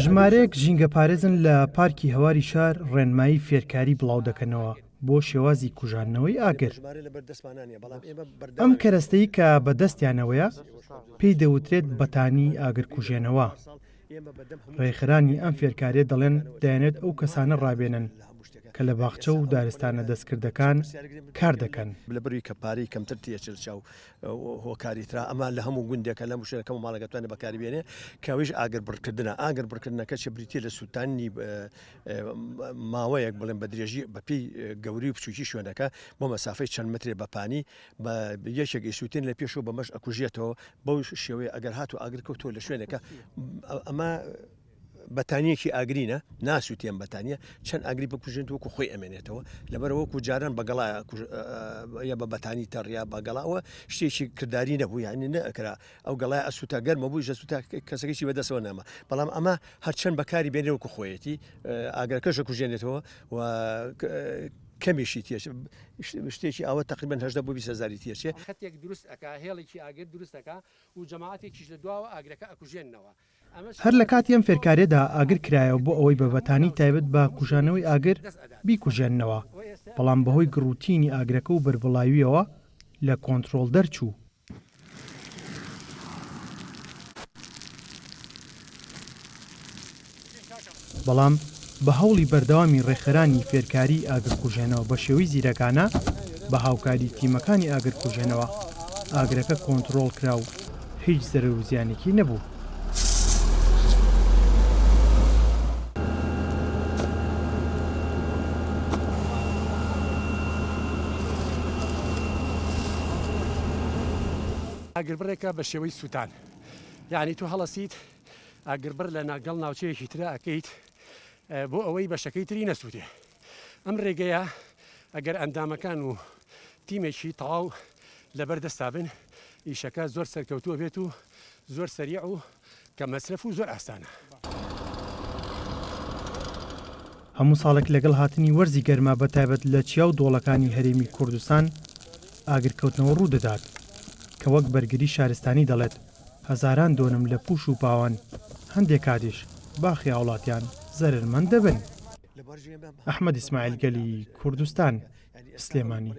ژمارەیەک ژینگە پارێزن لە پارکی هەواری شار ڕێنمایی فێرکاری بڵاو دەکەنەوە بۆ شێوازی کوژاندنەوەی ئاگر. ئەم کەرەستەی کە بەدەستیانەوەیە پێی دەوترێت بەتانی ئاگرکوژێنەوە. ڕێکخراانی ئەم فێرکاریە دەڵێن دەیانێت ئەو کەسانە ڕابێنن کە لە باخچە و دارستانە دەستکردەکان کار دەکەن. لە بڕووی کە پارەی کەمتر تێچل چاو هۆکاریترا ئەمە لە هەموو گوندێکە لە شوێنەکەم و ماڵەکەتوانێ بەکاربێنێ کەویش ئاگر بڕکردنە ئاگر بڕکردنەکە چه بریتە لە سووتانی ماوەیەک بڵێن بە درێژی بەپی گەوری و بچووکی شوێنەکە بۆ مەسافەی چەند مترێ بەپانی بە یەکێکی سووتین لە پێشەوە بەمەش ئەکوژێتەوە بەو شێوەیە ئەگەر هات و ئاگرکەوتۆ لە شوێنەکە ئەمە بەتانیەکی ئاگرینە ناسووتێن بەتانیە چەند ئاگری بکوژێت وەکو خۆی ئەمێنێتەوە لەبەر وەکو جاران بەگەڵایە بە بەتانی تەڕیا بەگەڵاوە شتێکی کردداری نەبوو یانی نەکرا ئەو گەڵای ئەسووتە گەرمە بووی ژە سووتا کەسەکەی بەدەستەوە نامە بەڵام ئەمە هەرچەند بەکاری بێنێ وەکو خۆیەتی ئاگرەکەشە کوژێنێتەوە و کەمیشی تێش شتێکی ئەوە تقریبان 18 بۆ 20,000 تێچێ خەتێک دروست ئەکا هێڵێکی ئاگر دروستەکە و جەماعەتێکیش لە دواوە ئاگرەکە ئەکوژێنەوە. هەر لە کاتی ئەم فێرکارێدا ئاگر کرایەوە بۆ ئەوەی بەبەتانی تایبەت بە کوژانەوەی ئاگر بیکوژێننەوە بەڵام بەهۆی گڕوتینی ئاگرەکە و بەربڵاویەوە لە کۆنتترۆل دەرچوو. بەڵام بە هەوڵی بەردەوامی ڕێکخراانی فێرکاری ئاگرکوژێنەوە بە شێوەی زیرەکانە بە هاوکاری تیمەکانی ئاگرکوژێنەوە ئاگرەکە کۆنتترۆل کرا و هیچ زەرەر و زیانێکی نەبوو. ئاگربڕێکە بە شێوەی سووتان یعنی تو هەڵەسیت ئاگربەر لە ناگەڵ ناوچەیەکی ترە ئەەکەیت بۆ ئەوەی بەشەکەی تری نەسووتێ. ئەم ڕێگەیە ئەگەر ئەندامەکان و تیمێکی تەواو لەبەر دەستا بن ئیشەکە زۆر سەرکەوتووە بێت و زۆر سەریع و کە مەسرف و زۆر ئاسانە. هەموو ساڵێک لەگەڵ هاتنی وەرزی گەرما بە تایبەت لە چیا و دۆڵەکانی هەرێمی کوردستان ئاگرکەوتنەوە ڕوو دەدات کە وەک بەرگری شارستانی دەڵێت هەزاران دۆنم لە پوش و پاوان هەندێک کاتیش باخی هاوڵاتیان زەرمەند دەبن. ئەحمەد ئیسماعیل گەلی کوردستان سلێمانی.